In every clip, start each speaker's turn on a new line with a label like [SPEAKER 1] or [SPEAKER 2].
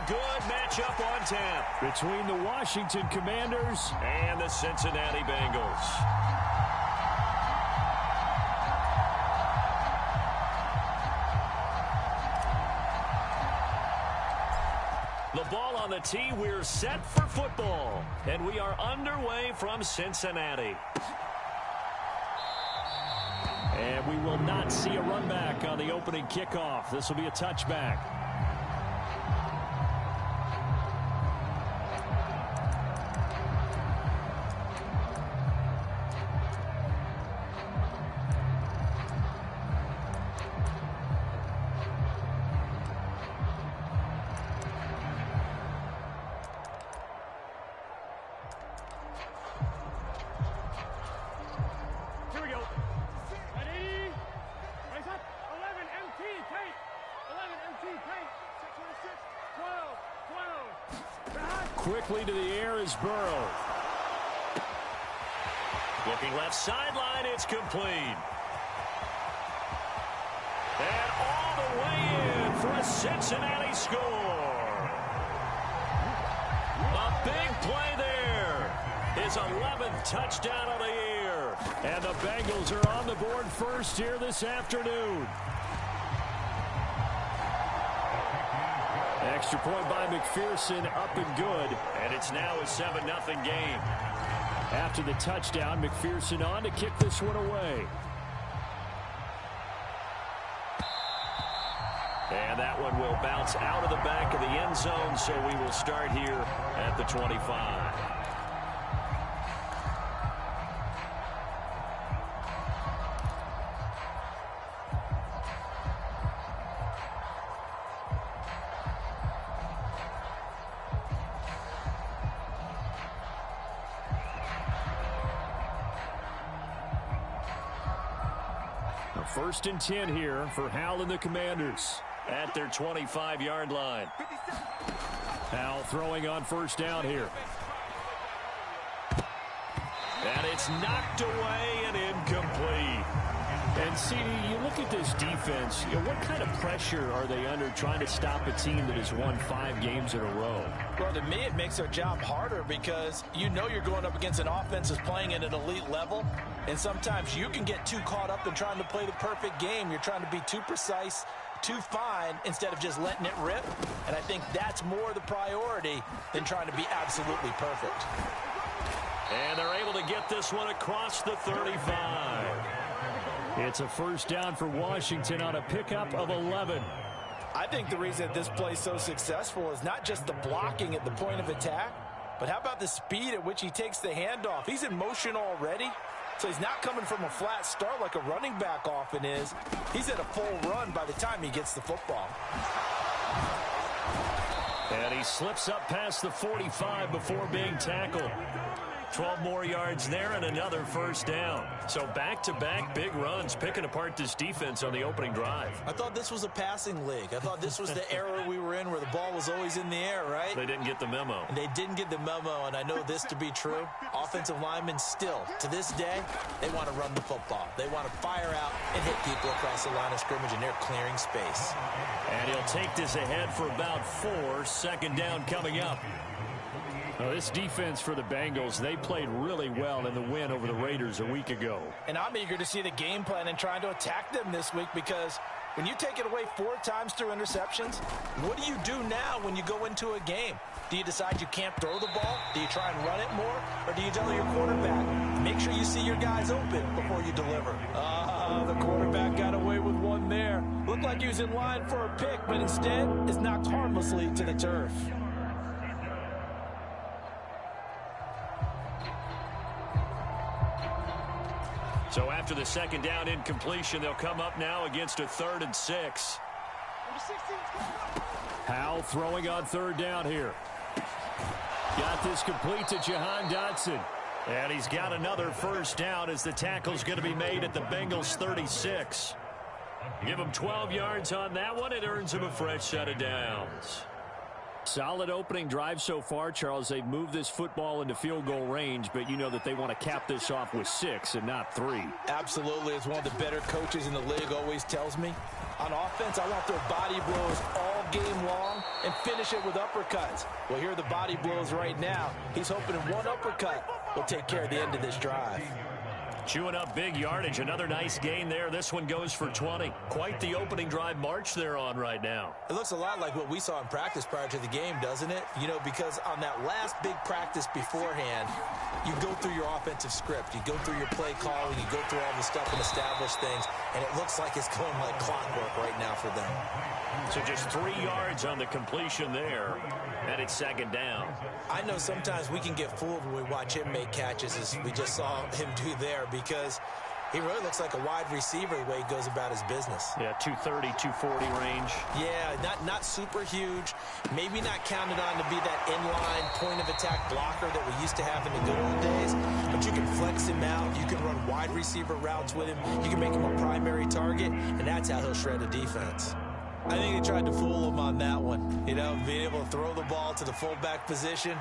[SPEAKER 1] good matchup on tap
[SPEAKER 2] between the Washington Commanders
[SPEAKER 1] and the Cincinnati Bengals. The ball on the tee. We're set for football, and we are underway from Cincinnati.
[SPEAKER 2] And we will not see a run back on the opening kickoff. This will be a touchback. Quickly to the air is Burrow.
[SPEAKER 1] Looking left sideline, it's complete. And all the way in for a Cincinnati score. A big play there. His 11th touchdown of the year.
[SPEAKER 2] And the Bengals are on the board first here this afternoon. Extra point by McPherson, up and good.
[SPEAKER 1] And it's now a 7-0 game.
[SPEAKER 2] After the touchdown, McPherson on to kick this one away.
[SPEAKER 1] And that one will bounce out of the back of the end zone, so we will start here at the 25.
[SPEAKER 2] First and 10 here for Howell and the Commanders.
[SPEAKER 1] At their 25-yard line.
[SPEAKER 2] Howell throwing on first down here.
[SPEAKER 1] And it's knocked away and incomplete.
[SPEAKER 2] And CD, you look at this defense, what kind of pressure are they under trying to stop a team that has won 5 games in a row?
[SPEAKER 3] Well, to me, it makes their job harder because you know you're going up against an offense that's playing at an elite level. And sometimes you can get too caught up in trying to play the perfect game. You're trying to be too precise, too fine, instead of just letting it rip. And I think that's more the priority than trying to be absolutely perfect.
[SPEAKER 1] And they're able to get this one across the 35.
[SPEAKER 2] It's a first down for Washington on a pickup of 11.
[SPEAKER 3] I think the reason that this play is so successful is not just the blocking at the point of attack, but how about the speed at which he takes the handoff? He's in motion already, so he's not coming from a flat start like a running back often is. He's at a full run by the time he gets the football.
[SPEAKER 1] And he slips up past the 45 before being tackled. 12 more yards there and another first down. So back-to-back big runs, picking apart this defense on the opening drive.
[SPEAKER 3] I thought this was a passing league. I thought this was the era we were in where the ball was always in the air, right?
[SPEAKER 1] They didn't get the memo.
[SPEAKER 3] And they didn't get the memo, and I know this to be true. Offensive linemen still, to this day, they want to run the football. They want to fire out and hit people across the line of scrimmage, and they're clearing space.
[SPEAKER 1] And he'll take this ahead for about 4. Second down coming up.
[SPEAKER 2] Now, this defense for the Bengals, they played really well in the win over the Raiders a week ago.
[SPEAKER 3] And I'm eager to see the game plan and trying to attack them this week because when you take it away 4 times through interceptions, what do you do now when you go into a game? Do you decide you can't throw the ball? Do you try and run it more? Or do you tell your quarterback, make sure you see your guys open before you deliver? The quarterback got away with one there. Looked like he was in line for a pick, but instead is knocked harmlessly to the turf.
[SPEAKER 1] So after the second down incompletion, they'll come up now against a 3rd and 6.
[SPEAKER 2] Howell throwing on third down here. Got this complete to Jahan Dotson.
[SPEAKER 1] And he's got another first down as the tackle's going to be made at the Bengals 36. Give him 12 yards on that one. It earns him a fresh set of downs.
[SPEAKER 2] Solid opening drive so far, Charles. They've moved this football into field goal range, but you know that they want to cap this off with 6 and not 3.
[SPEAKER 3] Absolutely. As one of the better coaches in the league always tells me, on offense, I want their body blows all game long and finish it with uppercuts. Well, here are the body blows right now. He's hoping one uppercut will take care of the end of this drive.
[SPEAKER 1] Chewing up big yardage. Another nice gain there. This one goes for 20. Quite the opening drive march they're on right now.
[SPEAKER 3] It looks a lot like what we saw in practice prior to the game, doesn't it? You know, because on that last big practice beforehand, you go through your offensive script. You go through your play calling. You go through all the stuff and establish things. And it looks like it's going like clockwork right now for them.
[SPEAKER 1] So just 3 yards on the completion there. And it's second down.
[SPEAKER 3] I know sometimes we can get fooled when we watch him make catches, as we just saw him do there, because he really looks like a wide receiver the way he goes about his business.
[SPEAKER 1] Yeah, 230, 240 range.
[SPEAKER 3] Yeah, not super huge. Maybe not counted on to be that inline point-of-attack blocker that we used to have in the good old days. But you can flex him out. You can run wide receiver routes with him. You can make him a primary target, and that's how he'll shred a defense. I think they tried to fool him on that one. You know, being able to throw the ball to the fullback position.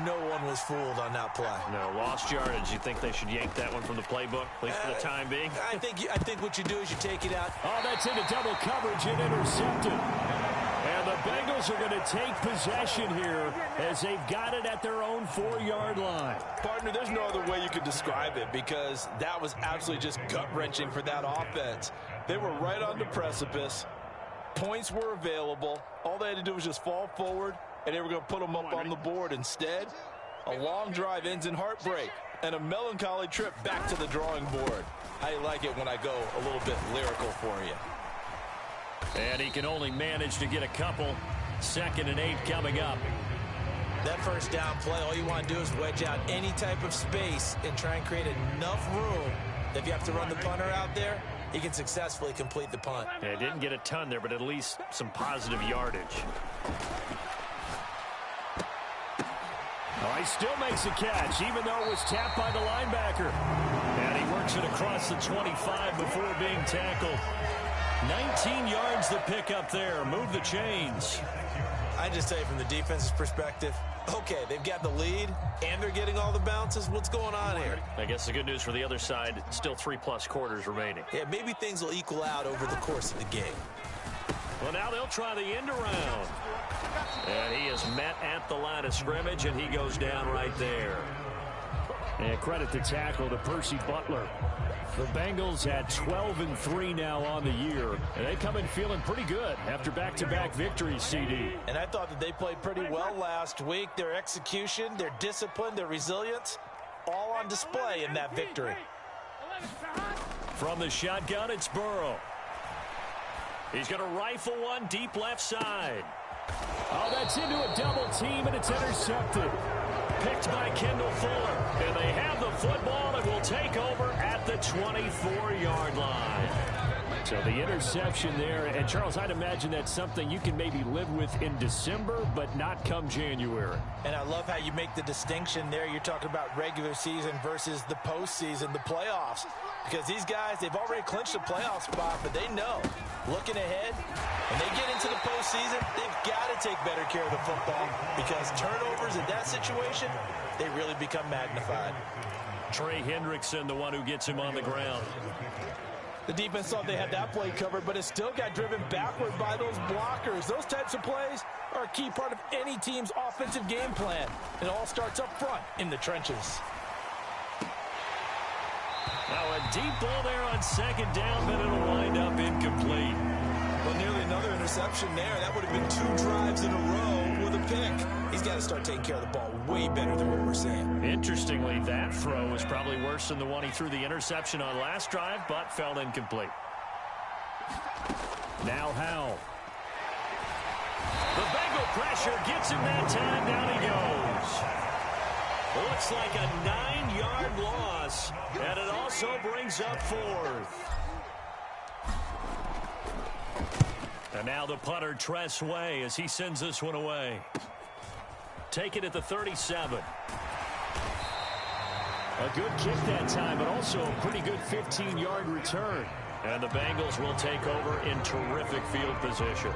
[SPEAKER 3] No one was fooled on that play.
[SPEAKER 1] No, lost yardage. You think they should yank that one from the playbook, at least for the time being?
[SPEAKER 3] I think what you do is you take it out.
[SPEAKER 2] Oh, that's into double coverage and intercepted. And the Bengals are going to take possession here as they've got it at their own 4-yard line.
[SPEAKER 3] Partner, there's no other way you could describe it, because that was absolutely just gut-wrenching for that offense. They were right on the precipice. Points were available. All they had to do was just fall forward, and they were going to put them up on the board. Instead, a long drive ends in heartbreak and a melancholy trip back to the drawing board. I like it when I go a little bit lyrical for you.
[SPEAKER 1] And he can only manage to get a couple. 2nd and 8 coming up.
[SPEAKER 3] That first down play, all you want to do is wedge out any type of space and try and create enough room that if you have to run the punter out there, he can successfully complete the punt.
[SPEAKER 1] Yeah, didn't get a ton there, but at least some positive yardage.
[SPEAKER 2] Oh, he still makes a catch, even though it was tapped by the linebacker.
[SPEAKER 1] And he works it across the 25 before being tackled. 19 yards to pick up there. Move the chains.
[SPEAKER 3] I just tell you from the defense's perspective, okay, they've got the lead, and they're getting all the bounces. What's going on here?
[SPEAKER 1] I guess the good news for the other side, still 3+ quarters remaining.
[SPEAKER 3] Yeah, maybe things will equal out over the course of the game.
[SPEAKER 1] Well, now they'll try the end around. And he is met at the line of scrimmage, and he goes down right there.
[SPEAKER 2] And credit the tackle to Percy Butler. The Bengals at 12-3 now on the year, and they come in feeling pretty good after back-to-back victories, CD.
[SPEAKER 3] And I thought that they played pretty well last week. Their execution, their discipline, their resilience, all on display in that victory.
[SPEAKER 1] From the shotgun, it's Burrow. He's going to rifle one deep left side.
[SPEAKER 2] Oh, that's into a double team, and it's intercepted.
[SPEAKER 1] Picked by Kendall Fuller. And they have the football and will take over at the 24-yard line.
[SPEAKER 2] So the interception there. And, Charles, I'd imagine that's something you can maybe live with in December, but not come January.
[SPEAKER 3] And I love how you make the distinction there. You're talking about regular season versus the postseason, the playoffs. Because these guys, they've already clinched a playoff spot, but they know, looking ahead, when they get into the postseason, they've got to take better care of the football, because turnovers in that situation, they really become magnified.
[SPEAKER 1] Trey Hendrickson, the one who gets him on the ground.
[SPEAKER 3] The defense thought they had that play covered, but it still got driven backward by those blockers. Those types of plays are a key part of any team's offensive game plan. It all starts up front in the trenches.
[SPEAKER 1] Now a deep ball there on 2nd down, but it'll wind up incomplete.
[SPEAKER 3] Well, nearly another interception there. That would have been 2 drives in a row with a pick. He's got to start taking care of the ball way better than what we're seeing.
[SPEAKER 1] Interestingly, that throw was probably worse than the one he threw the interception on last drive, but fell incomplete.
[SPEAKER 2] Now Howell.
[SPEAKER 1] The Bengal pressure gets him that time. Down he goes. Looks like a 9-yard loss, and it also brings up 4th. And now the punter, Tress Way, as he sends this one away. Take it at the 37.
[SPEAKER 2] A good kick that time, but also a pretty good 15-yard return.
[SPEAKER 1] And the Bengals will take over in terrific field position.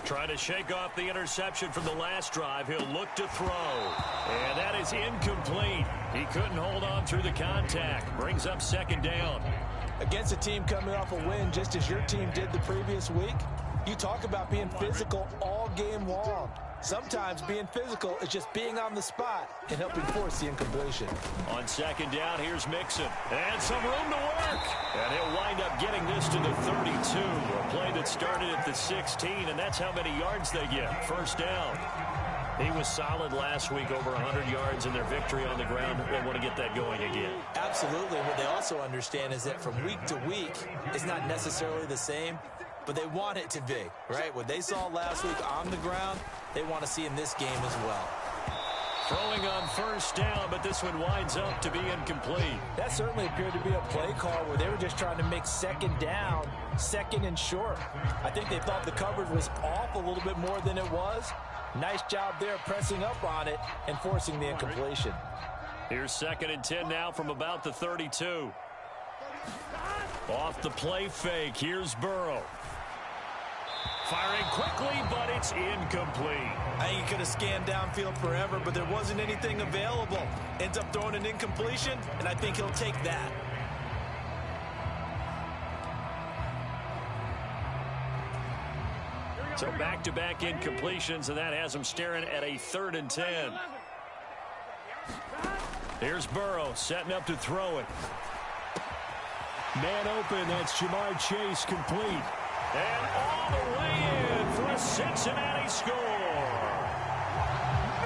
[SPEAKER 1] Trying to shake off the interception from the last drive. He'll look to throw. And that is incomplete. He couldn't hold on through the contact. Brings up second down.
[SPEAKER 3] Against a team coming off a win just as your team did the previous week, you talk about being physical all game long. Sometimes being physical is just being on the spot and helping force the incompletion.
[SPEAKER 1] On second down, here's Mixon. And some room to work. And he'll wind up getting this to the 32. A play that started at the 16, and that's how many yards they get. First down. He was solid last week, over 100 yards in their victory on the ground. They want to get that going again.
[SPEAKER 3] Absolutely. What they also understand is that from week to week, it's not necessarily the same, but they want it to be, right? What they saw last week on the ground, they want to see in this game as well.
[SPEAKER 1] Throwing on first down, but this one winds up to be incomplete.
[SPEAKER 3] That certainly appeared to be a play call where they were just trying to make second down, second and short. I think they thought the coverage was off a little bit more than it was. Nice job there pressing up on it and forcing the incompletion.
[SPEAKER 1] Here's second and 10 now from about the 32. Off the play fake, here's Burrow. Firing quickly, but it's incomplete.
[SPEAKER 3] I think he could have scanned downfield forever, but there wasn't anything available. Ends up throwing an incompletion, and I think he'll take that.
[SPEAKER 1] So back-to-back incompletions, and that has him staring at a 3rd and 10. Here's Burrow setting up to throw it.
[SPEAKER 2] Man open, that's Jamar Chase, complete.
[SPEAKER 1] And all the way in for a Cincinnati score.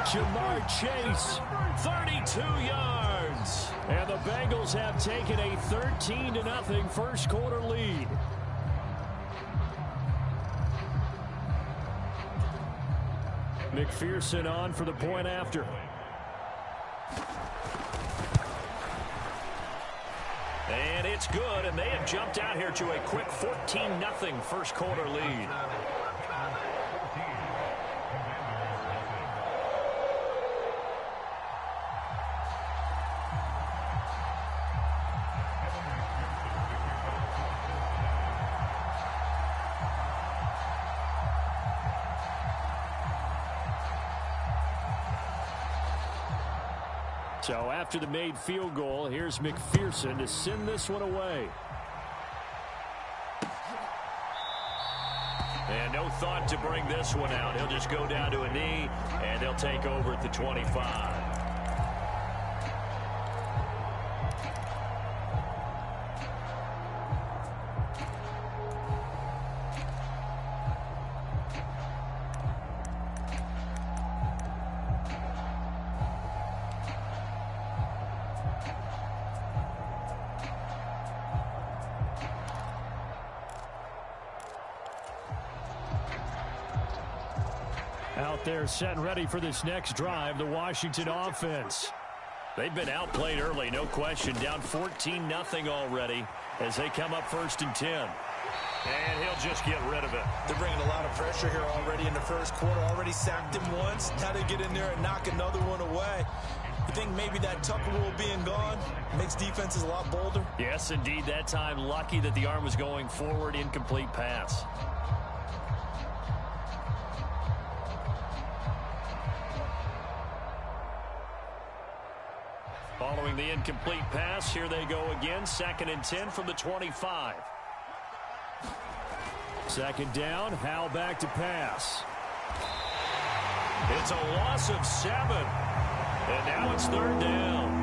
[SPEAKER 2] Jamar Chase,
[SPEAKER 1] 32 yards.
[SPEAKER 2] And the Bengals have taken a 13-0 first quarter lead. McPherson on for the point after.
[SPEAKER 1] And it's good, and they have jumped out here to a quick 14-0 first quarter lead.
[SPEAKER 2] So after the made field goal, here's McPherson to send this one away.
[SPEAKER 1] And no thought to bring this one out. He'll just go down to a knee, and they'll take over at the 25.
[SPEAKER 2] Out there set and ready for this next drive, the Washington offense.
[SPEAKER 1] They've been outplayed early, no question. Down 14-0 already as they come up 1st and 10. And he'll just get rid of it.
[SPEAKER 3] They're bringing a lot of pressure here already in the first quarter. Already sacked him once. Now they get in there and knock another one away. You think maybe that Tucker rule being gone makes defenses a lot bolder?
[SPEAKER 1] Yes, indeed. That time, lucky that the arm was going forward. Incomplete pass. Following the incomplete pass, here they go again. 2nd and 10 from the 25.
[SPEAKER 2] Second down, Howell back to pass.
[SPEAKER 1] It's a loss of 7. And now it's 3rd down.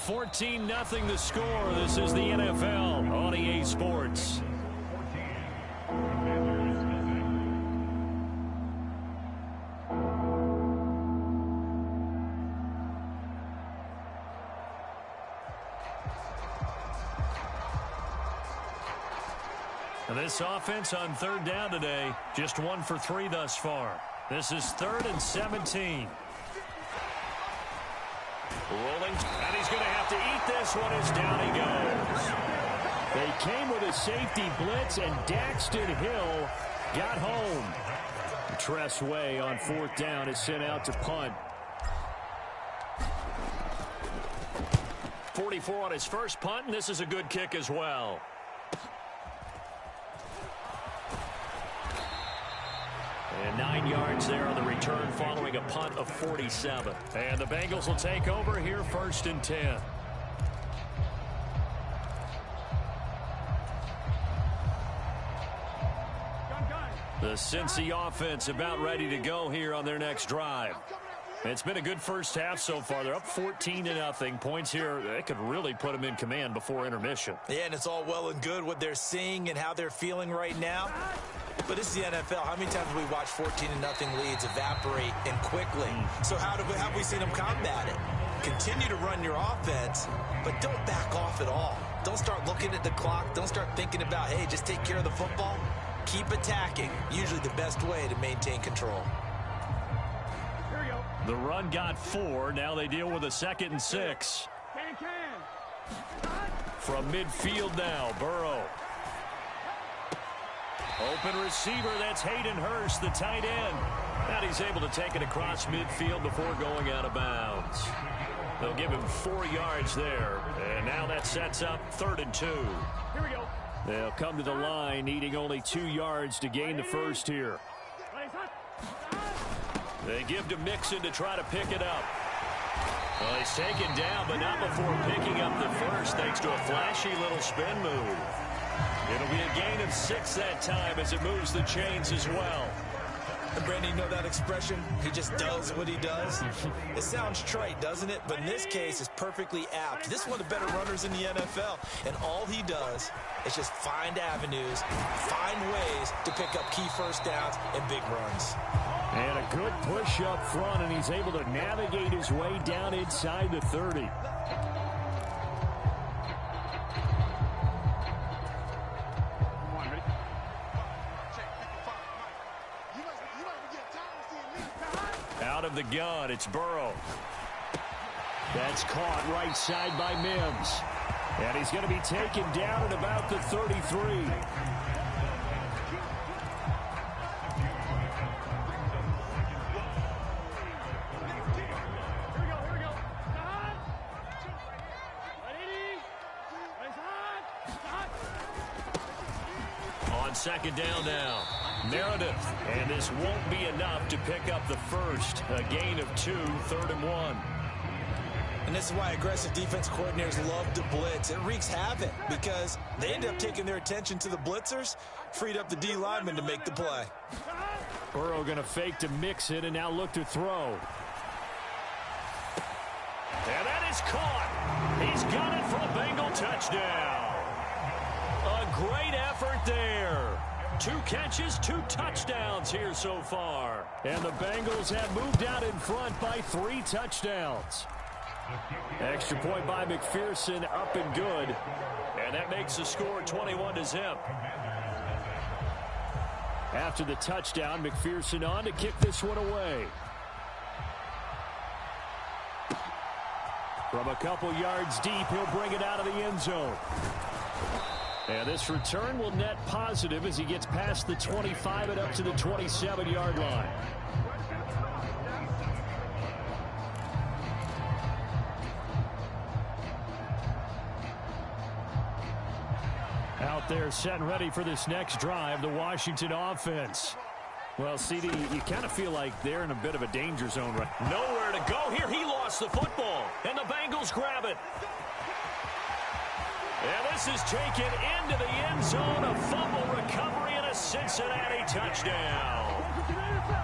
[SPEAKER 1] $14-0 the score. This is the NFL on EA Sports. This offense on 3rd down today, just 1 for 3 thus far. This is 3rd and 17. Rolling, and he's going to have to eat this one as down he goes.
[SPEAKER 2] They came with a safety blitz, and Daxton Hill got home. Tress Way on 4th down is sent out to punt.
[SPEAKER 1] 44 on his first punt, and this is a good kick as well. And 9 yards there on the return following a punt of 47. And the Bengals will take over here 1st and 10. The Cincy offense about ready to go here on their next drive. It's been a good first half so far. They're up 14-0. Points here, they could really put them in command before intermission.
[SPEAKER 3] Yeah, and it's all well and good what they're seeing and how they're feeling right now. But this is the NFL. How many times have we watched 14-0 leads evaporate and quickly? So how have we seen them combat it? Continue to run your offense, but don't back off at all. Don't start looking at the clock. Don't start thinking about, hey, just take care of the football. Keep attacking. Usually the best way to maintain control.
[SPEAKER 1] The run got 4. Now they deal with a 2nd and 6. From midfield now, Burrow. Open receiver, that's Hayden Hurst, the tight end. And he's able to take it across midfield before going out of bounds. They'll give him 4 yards there. And now that sets up 3rd and 2.
[SPEAKER 2] Here we go. They'll come to the line, needing only 2 yards to gain the first here.
[SPEAKER 1] They give to Mixon to try to pick it up. Well, he's taken down, but not before picking up the first, thanks to a flashy little spin move. It'll be a gain of 6 that time as it moves the chains as well.
[SPEAKER 3] And Brandon, you know that expression? He just does what he does. It sounds trite, doesn't it? But in this case, it's perfectly apt. This is one of the better runners in the NFL. And all he does is just find avenues, find ways to pick up key first downs and big runs.
[SPEAKER 2] And a good push up front, and he's able to navigate his way down inside the 30.
[SPEAKER 1] Out of the gun, it's Burrow.
[SPEAKER 2] That's caught right side by Mims. And he's going to be taken down at about the 33.
[SPEAKER 1] On 2nd down now, Meredith. And this won't be enough to pick up the first. A gain of 2, 3rd and 1.
[SPEAKER 3] And this is why aggressive defense coordinators love to blitz. It wreaks havoc because they end up taking their attention to the blitzers, freed up the D lineman to make the play.
[SPEAKER 2] Burrow going to fake to mix it and now look to throw.
[SPEAKER 1] And that is caught. He's got it for a Bengal touchdown. A great effort there. 2 catches, 2 touchdowns here so far.
[SPEAKER 2] And the Bengals have moved out in front by 3 touchdowns. Extra point by McPherson, up and good.
[SPEAKER 1] And that makes the score 21-0.
[SPEAKER 2] After the touchdown, McPherson on to kick this one away. From a couple yards deep, he'll bring it out of the end zone. And this return will net positive as he gets past the 25 and up to the 27-yard line. Out there set and ready for this next drive, the Washington offense. Well, CD, you kind of feel like they're in a bit of a danger zone right now.
[SPEAKER 1] Nowhere to go here. He lost the football, and the Bengals grab it. And this is taken into the end zone. A fumble recovery and a Cincinnati touchdown.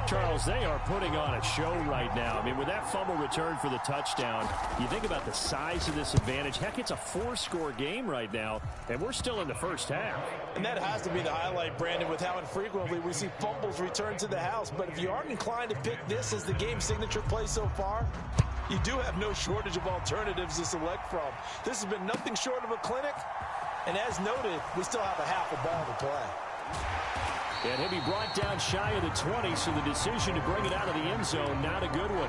[SPEAKER 2] Charles, they are putting on a show right now. I mean, with that fumble return for the touchdown, you think about the size of this advantage. Heck, it's a 4-score game right now, and we're still in the first half.
[SPEAKER 3] And that has to be the highlight, Brandon, with how infrequently we see fumbles return to the house. But if you aren't inclined to pick this as the game signature play so far, you do have no shortage of alternatives to select from. This has been nothing short of a clinic. And as noted, we still have a half a ball to play.
[SPEAKER 2] And he'll be brought down shy of the 20, so the decision to bring it out of the end zone, not a good one.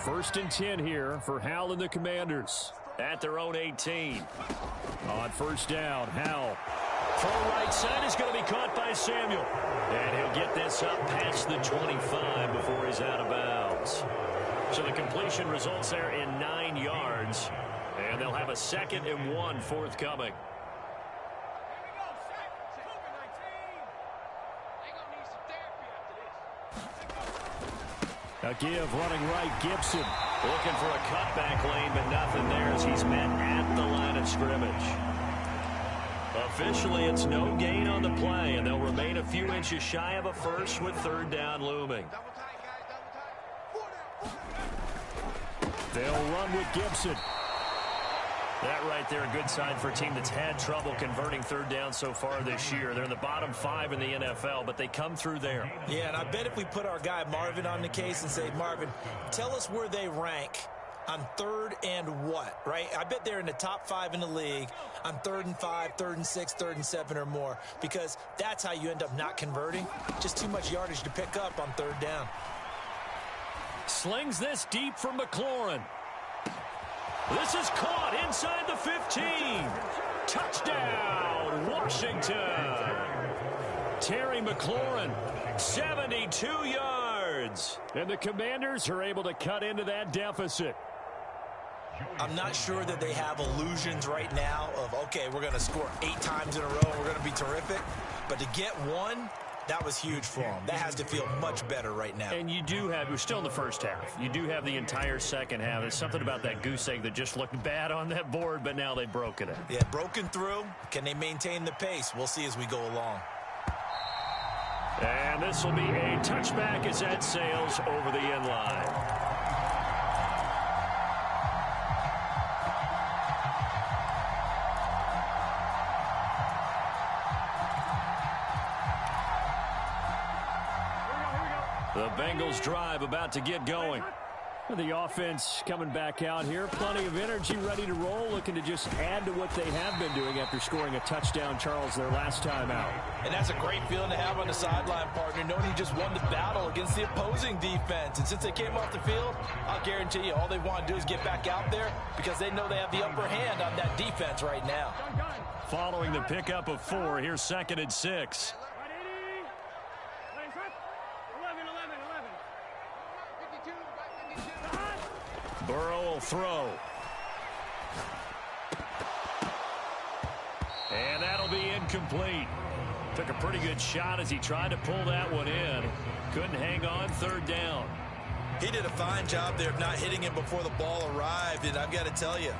[SPEAKER 2] First and 10 here for Hal and the Commanders.
[SPEAKER 1] at their own 18.
[SPEAKER 2] On first down, Howell.
[SPEAKER 1] Throw right side is going to be caught by Samuel. And he'll get this up past the 25 before he's out of bounds. So the completion results there in 9 yards. And they'll have a 2nd and 1 forthcoming.
[SPEAKER 2] A give running right, Gibson.
[SPEAKER 1] Looking for a cutback lane, but nothing there as he's met at the line of scrimmage. Officially, it's no gain on the play, and they'll remain a few inches shy of a first with 3rd down looming.
[SPEAKER 2] They'll run with Gibson.
[SPEAKER 1] That right there, a good sign for a team that's had trouble converting 3rd down so far this year. They're in the bottom 5 in the NFL, but they come through there.
[SPEAKER 3] Yeah, and I bet if we put our guy Marvin on the case and say, Marvin, tell us where they rank on 3rd and what, right? I bet they're in the top 5 in the league on 3rd and 5, 3rd and 6, 3rd and 7 or more, because that's how you end up not converting. Just too much yardage to pick up on 3rd down.
[SPEAKER 1] Slings this deep for McLaurin. This is caught inside the 15. Touchdown, Washington. Terry McLaurin, 72 yards.
[SPEAKER 2] And the Commanders are able to cut into that deficit.
[SPEAKER 3] I'm not sure that they have illusions right now of, okay, we're going to score 8 times in a row and we're going to be terrific. But to get one, that was huge for them. That has to feel much better right now.
[SPEAKER 1] And you do have, we're still in the first half. You do have the entire second half. There's something about that goose egg that just looked bad on that board, but now they've broken it.
[SPEAKER 3] Yeah, broken through. Can they maintain the pace? We'll see as we go along.
[SPEAKER 1] And this will be a touchback as that sails over the end line. The Bengals drive about to get going.
[SPEAKER 2] The offense coming back out here. Plenty of energy, ready to roll, looking to just add to what they have been doing after scoring a touchdown, Charles, their last time out.
[SPEAKER 3] And that's a great feeling to have on the sideline, partner, knowing you just won the battle against the opposing defense. And since they came off the field, I'll guarantee you all they want to do is get back out there because they know they have the upper hand on that defense right now.
[SPEAKER 1] Following the pickup of 4, here's 2nd and 6. Burrow will throw. And that'll be incomplete. Took a pretty good shot as he tried to pull that one in. Couldn't hang on, 3rd down.
[SPEAKER 3] He did a fine job there of not hitting him before the ball arrived, and I've got to tell you,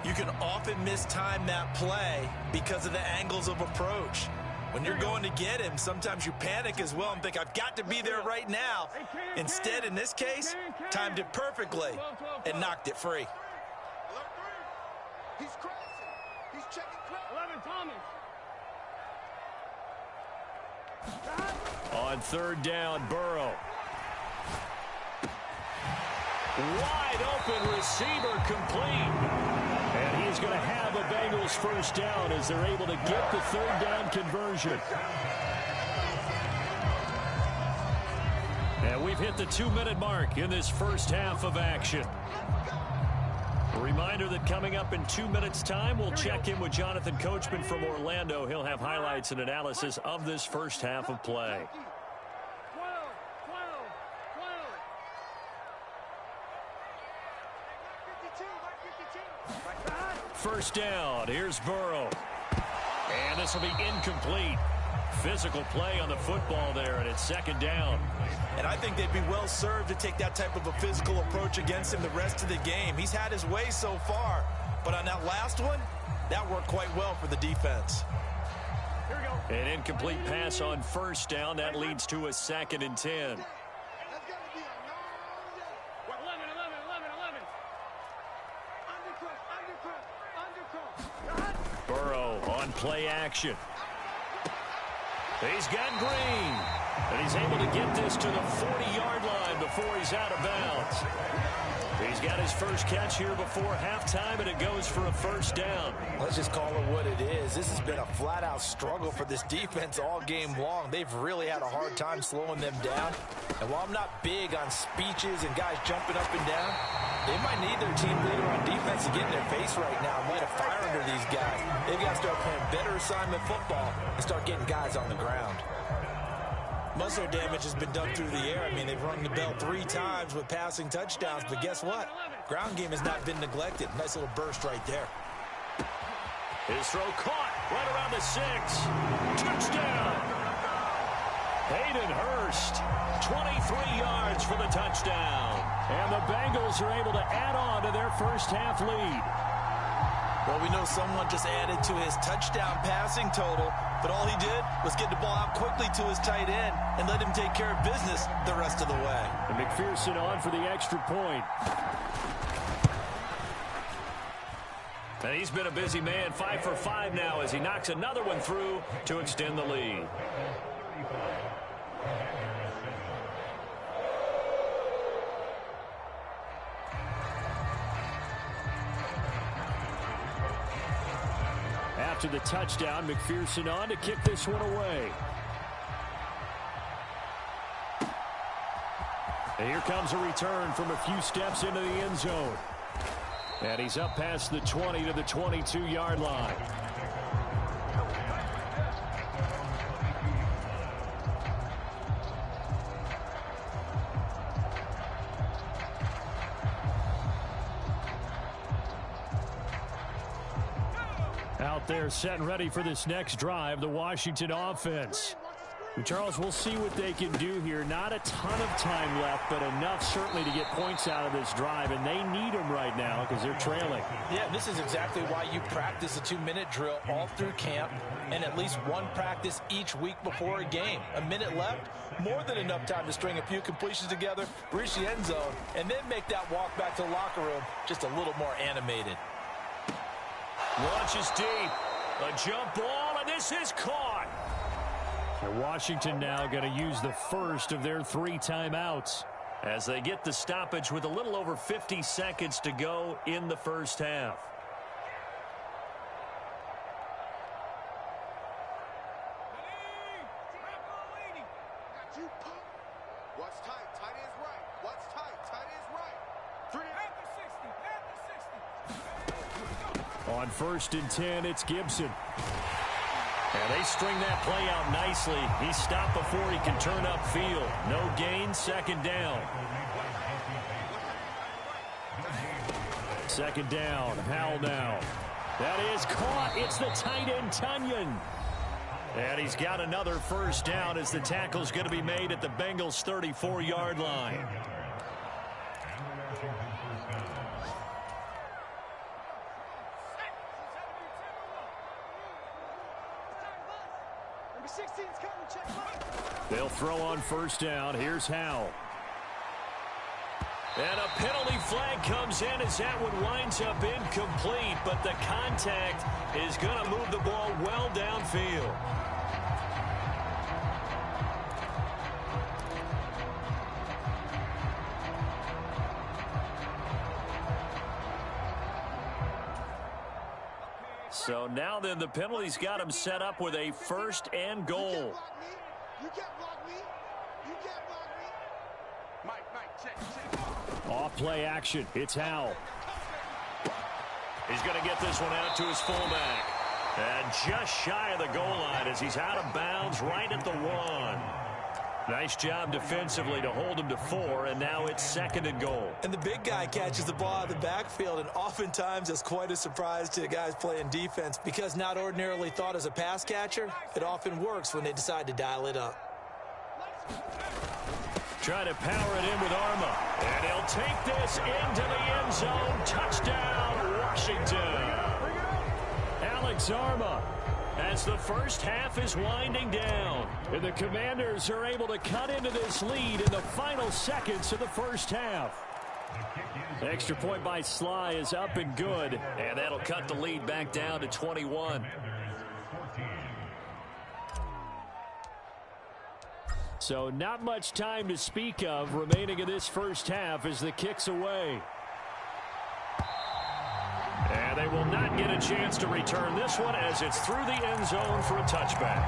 [SPEAKER 3] you can often mistime that play because of the angles of approach. When you're going to get him, sometimes you panic as well and think, I've got to be there right now. Instead, in this case, timed it perfectly and knocked it free.
[SPEAKER 4] He's crossing. He's checking. 11 Thomas.
[SPEAKER 1] On 3rd down, Burrow. Wide open receiver complete. And he's going to have a Bengals first down as they're able to get the 3rd down conversion. And we've hit the 2-minute mark in this first half of action. A reminder that coming up in 2 minutes' time, we'll check in with Jonathan Coachman from Orlando. He'll have highlights and analysis of this first half of play. First down, here's Burrow. And this will be incomplete. Physical play on the football there, and it's 2nd down.
[SPEAKER 3] And I think they'd be well served to take that type of a physical approach against him the rest of the game. He's had his way so far, but on that last one, that worked quite well for the defense.
[SPEAKER 4] Here we go.
[SPEAKER 1] An incomplete pass on first down. That leads to a 2nd and 10. Burrow on play action. He's got Green. And he's able to get this to the 40-yard line before he's out of bounds. He's got his first catch here before halftime, and it goes for a first down.
[SPEAKER 3] Let's just call it what it is. This has been a flat-out struggle for this defense all game long. They've really had a hard time slowing them down. And while I'm not big on speeches and guys jumping up and down, they might need their team leader on defense to get in their face right now and light a fire under these guys. They've got to start playing better assignment football and start getting guys on the ground.
[SPEAKER 5] Muscle damage has been done through the air. I mean, they've rung the bell 3 times with passing touchdowns, but guess what? Ground game has not been neglected. Nice little burst right there.
[SPEAKER 1] His throw caught right around the 6. Touchdown! Hayden Hurst, 23 yards for the touchdown.
[SPEAKER 2] And the Bengals are able to add on to their first half lead.
[SPEAKER 5] Well, we know someone just added to his touchdown passing total, but all he did was get the ball out quickly to his tight end and let him take care of business the rest of the way.
[SPEAKER 2] And McPherson on for the extra point.
[SPEAKER 1] And he's been a busy man, 5 for 5 now as he knocks another one through to extend the lead.
[SPEAKER 2] After the touchdown, McPherson on to kick this one away. And here comes a return from a few steps into the end zone. And he's up past the 20 to the 22-yard line. Out there set and ready for this next drive, the Washington offense. And Charles, we'll see what they can do here. Not a ton of time left, but enough certainly to get points out of this drive, and they need them right now because they're trailing.
[SPEAKER 3] Yeah, this is exactly why you practice a 2-minute drill all through camp and at least one practice each week before a game. A minute left, more than enough time to string a few completions together, reach the end zone, and then make that walk back to the locker room just a little more animated.
[SPEAKER 1] Launches deep. A jump ball, and this is caught.
[SPEAKER 2] And Washington now going to use the first of their 3 timeouts
[SPEAKER 1] as they get the stoppage with a little over 50 seconds to go in the first half.
[SPEAKER 4] What's tight? Tight is right. What's tight? Tight is right. 3 at the 60.
[SPEAKER 2] On 1st and 10, it's Gibson.
[SPEAKER 1] And they string that play out nicely. He's stopped before he can turn upfield. No gain, 2nd down.
[SPEAKER 2] 2nd down, Howell now. That is caught. It's the tight end, Tunyon.
[SPEAKER 1] And he's got another first down as the tackle's going to be made at the Bengals' 34-yard line.
[SPEAKER 2] They'll throw on 1st down. Here's Howell.
[SPEAKER 1] And a penalty flag comes in as that one winds up incomplete, but the contact is going to move the ball well downfield. So now then the penalty's got him set up with a 1st and goal.
[SPEAKER 4] You can't block me. You can't block me. Mike, check.
[SPEAKER 2] Off play action. It's Howell.
[SPEAKER 1] He's going to get this one out to his fullback. And just shy of the goal line as he's out of bounds right at the 1. Nice job defensively to hold him to 4, and now it's 2nd and goal.
[SPEAKER 5] And the big guy catches the ball out of the backfield, and oftentimes that's quite a surprise to the guys playing defense because not ordinarily thought as a pass catcher, it often works when they decide to dial it up.
[SPEAKER 1] Try to power it in with Arma. And he'll take this into the end zone. Touchdown, Washington. Alex Arma as the first half is winding down.
[SPEAKER 2] And the Commanders are able to cut into this lead in the final seconds of the first half. Extra point by Sly is up and good.
[SPEAKER 1] And that'll cut the lead back down to 21.
[SPEAKER 2] So not much time to speak of remaining in this first half as the kick's away.
[SPEAKER 1] they will not get a chance to return this one as it's through the end zone for a touchback.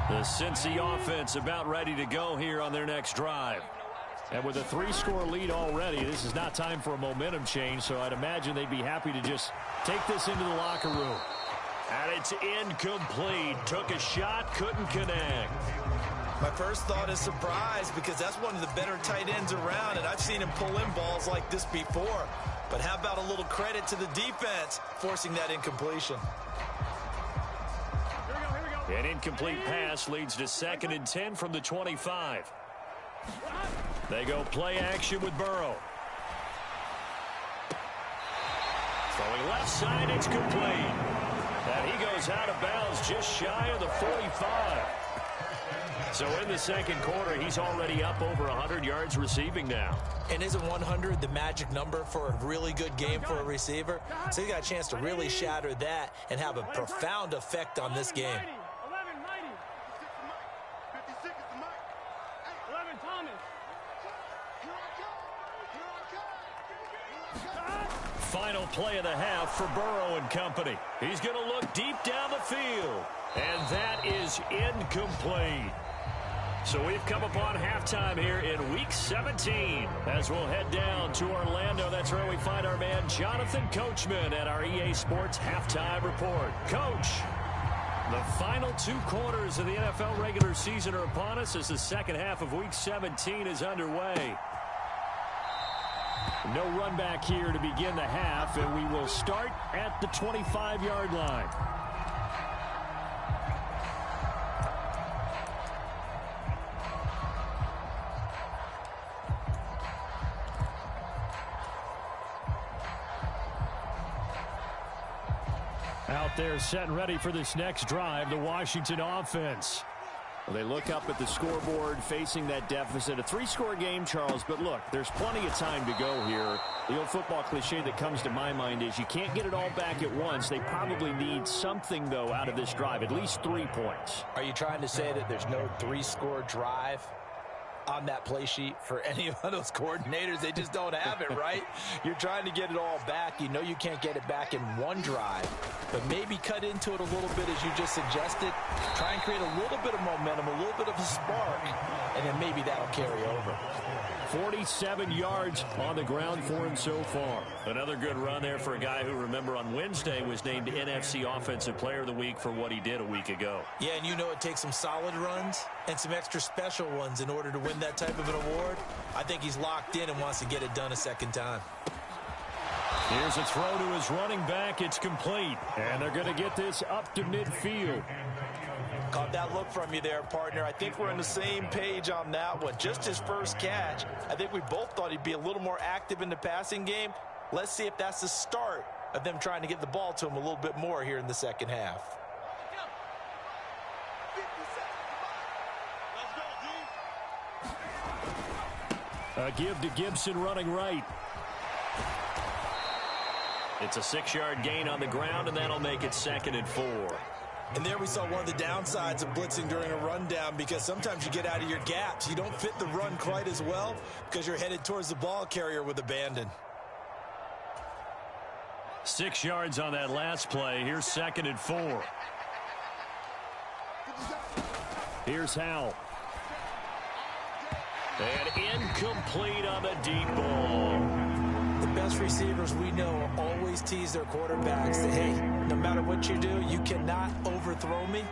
[SPEAKER 1] The Cincy offense about ready to go here on their next drive. And with a 3-score lead already, this is not time for a momentum change, so I'd imagine they'd be happy to just take this into the locker room. And it's incomplete. Took a shot, couldn't connect.
[SPEAKER 5] My first thought is surprise because that's one of the better tight ends around, and I've seen him pull in balls like this before. But how about a little credit to the defense forcing that incompletion?
[SPEAKER 1] An incomplete pass leads to 2nd and 10 from the 25. They go play action with Burrow. Throwing left side, it's complete. And he goes out of bounds just shy of the 45. So in the second quarter, he's already up over 100 yards receiving now.
[SPEAKER 5] And isn't 100 the magic number for a really good game for a receiver? So he got a chance to really shatter that and have a profound effect on this game.
[SPEAKER 1] Final play of the half for Burrow and company. He's going to look deep down the field. And that is incomplete. So we've come upon halftime here in Week 17. As we'll head down to Orlando, that's where we find our man Jonathan Coachman at our EA Sports Halftime Report. Coach, the final 2 quarters of the NFL regular season are upon us as the second half of Week 17 is underway. No run back here to begin the half, and we will start at the 25-yard line. Out there set and ready for this next drive, the Washington offense. Well, they look up at the scoreboard facing that deficit. A 3-score game, Charles, but look, there's plenty of time to go here. The old football cliche that comes to my mind is you can't get it all back at once. They probably need something, though, out of this drive, at least 3 points.
[SPEAKER 5] Are you trying to say that there's no 3-score drive on that play sheet for any of those coordinators? They just don't have it, right? You're trying to get it all back. You know you can't get it back in one drive, but maybe cut into it a little bit as you just suggested. Try and create a little bit of momentum, a little bit of a spark, and then maybe that'll carry over.
[SPEAKER 1] 47 yards on the ground for him so far. Another good run there for a guy who, remember, on Wednesday was named NFC Offensive Player of the Week for what he did a week ago.
[SPEAKER 5] Yeah, and you know it takes some solid runs and some extra special ones in order to win that type of an award. I think he's locked in and wants to get it done a second time.
[SPEAKER 1] Here's a throw to his running back. It's complete. And they're going to get this up to midfield.
[SPEAKER 5] Caught that look from you there, partner. I think we're on the same page on that one. Just his first catch. I think we both thought he'd be a little more active in the passing game. Let's see if that's the start of them trying to get the ball to him a little bit more here in the second half.
[SPEAKER 1] A give to Gibson running right. It's a 6-yard gain on the ground, and that'll make it 2nd and 4.
[SPEAKER 5] And there we saw one of the downsides of blitzing during a rundown, because sometimes you get out of your gaps. You don't fit the run quite as well because you're headed towards the ball carrier with abandon.
[SPEAKER 1] 6 yards on that last play. Here's 2nd and 4. Here's Howell. And incomplete on the deep ball.
[SPEAKER 5] The best receivers we know always tease their quarterbacks that, hey, no matter what you do, you cannot overthrow me.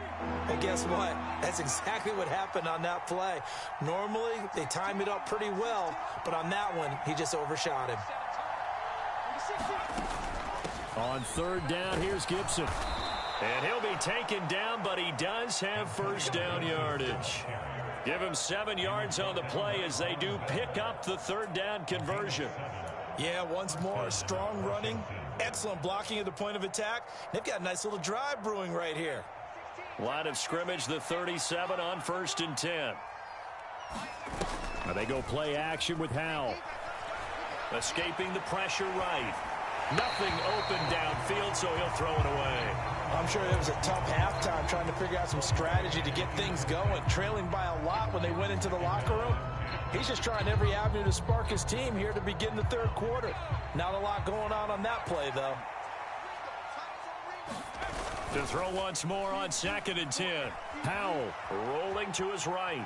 [SPEAKER 5] And guess what? That's exactly what happened on that play. Normally, they time it up pretty well, but on that one, he just overshot him.
[SPEAKER 1] On 3rd down, here's Gibson. And he'll be taken down, but he does have first down yardage. Give him 7 yards on the play as they do pick up the 3rd down conversion.
[SPEAKER 5] Yeah, once more, strong running, excellent blocking at the point of attack. They've got a nice little drive brewing right here.
[SPEAKER 1] Line of scrimmage, the 37 on 1st and 10. Now they go play action with Howell. Escaping the pressure right. Nothing open downfield, so he'll throw it away.
[SPEAKER 5] I'm sure it was a tough halftime trying to figure out some strategy to get things going. Trailing by a lot when they went into the locker room.
[SPEAKER 3] He's just trying every avenue to spark his team here to begin the third quarter. Not a lot going on that play, though.
[SPEAKER 1] To throw once more on 2nd and 10. Powell rolling to his right.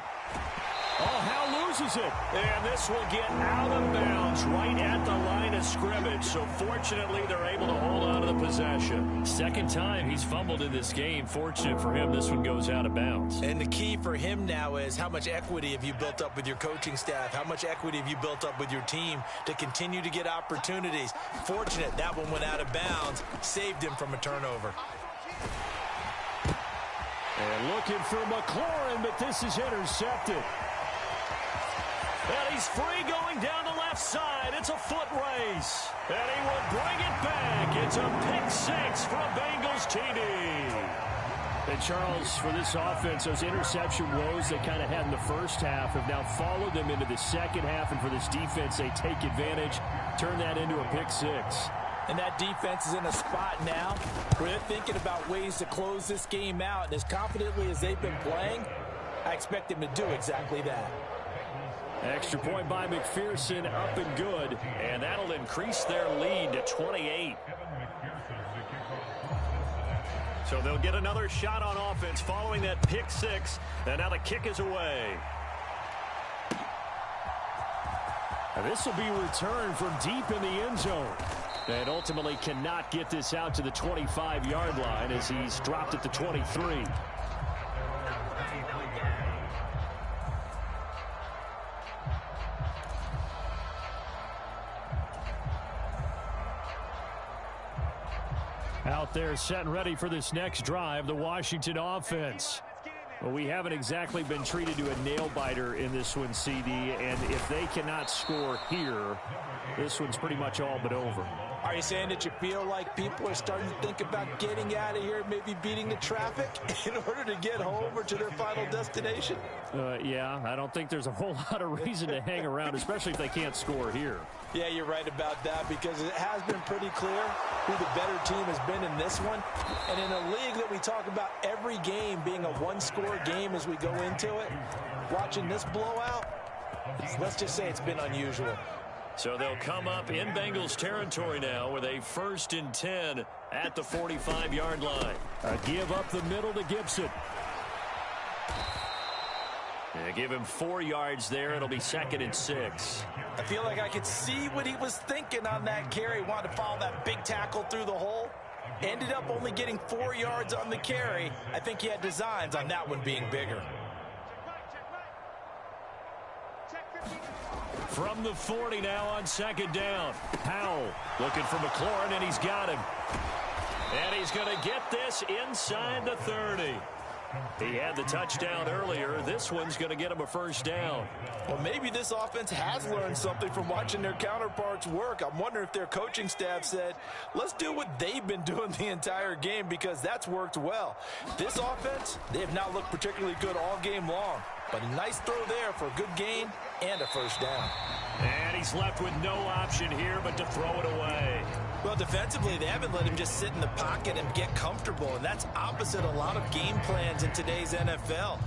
[SPEAKER 2] Oh, Howell loses it.
[SPEAKER 1] And this will get out of bounds right at the line of scrimmage. So fortunately, they're able to hold on to the possession. Second time he's fumbled in this game. Fortunate for him, this one goes out of bounds.
[SPEAKER 3] And the key for him now is how much equity have you built up with your coaching staff? How much equity have you built up with your team to continue to get opportunities? Fortunate that one went out of bounds, saved him from a turnover.
[SPEAKER 2] And looking for McLaurin, but this is intercepted.
[SPEAKER 1] And he's free going down the left side. It's a foot race. And he will bring it back. It's a pick 6 for a Bengals TD.
[SPEAKER 2] And Charles, for this offense, those interception woes they kind of had in the first half have now followed them into the second half. And for this defense, they take advantage, turn that into a pick 6.
[SPEAKER 3] And that defense is in a spot now where they're thinking about ways to close this game out. And as confidently as they've been playing, I expect them to do exactly that.
[SPEAKER 2] Extra point by McPherson, up and good.
[SPEAKER 1] And that'll increase their lead to 28. So they'll get another shot on offense following that pick 6. And now the kick is away.
[SPEAKER 2] Now this will be returned from deep in the end zone. And ultimately cannot get this out to the 25-yard line as he's dropped at the 23. Out there set and ready for this next drive, the Washington offense. Well, we haven't exactly been treated to a nail-biter in this one, CD, and if they cannot score here, this one's pretty much all but over.
[SPEAKER 3] Are you saying that you feel like people are starting to think about getting out of here, maybe beating the traffic in order to get home or to their final destination?
[SPEAKER 2] Yeah, I don't think there's a whole lot of reason to hang around, especially if they can't score here.
[SPEAKER 3] Yeah, you're right about that because it has been pretty clear who the better team has been in this one. And in a league that we talk about every game being a one-score game as we go into it, watching this blowout, let's just say it's been unusual.
[SPEAKER 1] So they'll come up in Bengals territory now with a 1st and 10 at the 45-yard line.
[SPEAKER 2] A give up the middle to Gibson.
[SPEAKER 1] They give him 4 yards there. It'll be 2nd and 6.
[SPEAKER 3] I feel like I could see what he was thinking on that carry. Wanted to follow that big tackle through the hole. Ended up only getting 4 yards on the carry. I think he had designs on that one being bigger.
[SPEAKER 1] From the 40 now on 2nd down. Powell looking for McLaurin, and he's got him. And he's going to get this inside the 30. He had the touchdown earlier. This one's going to get him a 1st down.
[SPEAKER 3] Well, maybe this offense has learned something from watching their counterparts work. I'm wondering if their coaching staff said, let's do what they've been doing the entire game because that's worked well. This offense, they have not looked particularly good all game long. But a nice throw there for a good gain and a 1st down.
[SPEAKER 1] And he's left with no option here but to throw it away.
[SPEAKER 3] Well, defensively, they haven't let him just sit in the pocket and get comfortable, and that's opposite a lot of game plans in today's NFL.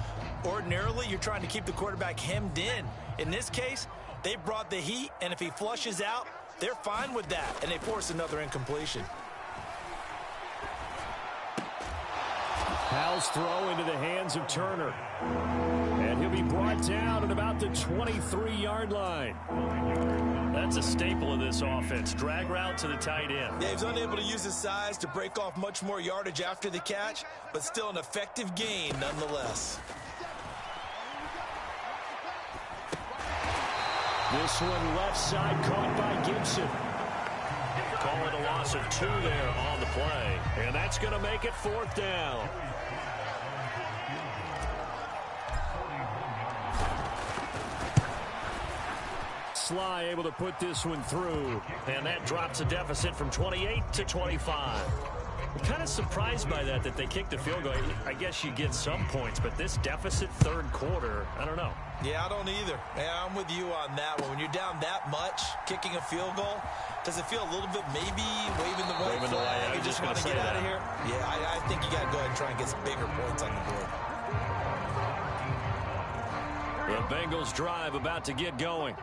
[SPEAKER 3] Ordinarily, you're trying to keep the quarterback hemmed in. In this case, they brought the heat, and if he flushes out, they're fine with that, and they force another incompletion.
[SPEAKER 2] Powell's throw into the hands of Turner. And he'll be brought down at about the 23-yard line.
[SPEAKER 1] That's a staple of this offense. Drag route to the tight end.
[SPEAKER 3] Yeah, he's unable to use his size to break off much more yardage after the catch, but still an effective gain nonetheless.
[SPEAKER 2] This one left side caught by Gibson.
[SPEAKER 1] Call it a loss of 2 there on the play. And that's going to make it 4th down.
[SPEAKER 2] Sly able to put this one through.
[SPEAKER 1] And that drops a deficit from 28 to 25. I'm kind of surprised by that they kicked the field goal. I guess you get some points, but this deficit 3rd quarter, I don't know.
[SPEAKER 3] Yeah, I don't either. Yeah, I'm with you on that one. When you're down that much, kicking a field goal, does it feel a little bit maybe waving the white flag? You just want to get out of here? Yeah, I think you got to go ahead and try and get some bigger points on the board.
[SPEAKER 1] The Bengals drive about to get going.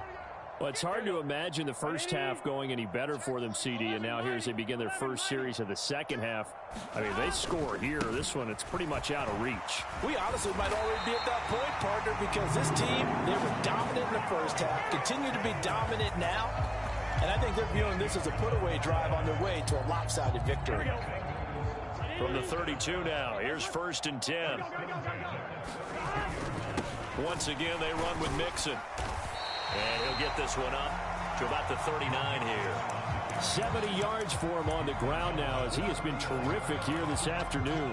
[SPEAKER 2] Well, it's hard to imagine the first half going any better for them, CD, and now here as they begin their first series of the second half. I mean, they score here. This one, it's pretty much out of reach.
[SPEAKER 3] We honestly might already be at that point, partner, because this team, they were dominant in the first half, continue to be dominant now, and I think they're viewing this as a put-away drive on their way to a lopsided victory.
[SPEAKER 1] From the 32 now, here's 1st and 10. Once again, they run with Mixon. And he'll get this one up to about the 39 here.
[SPEAKER 2] 70 yards for him on the ground now as he has been terrific here this afternoon.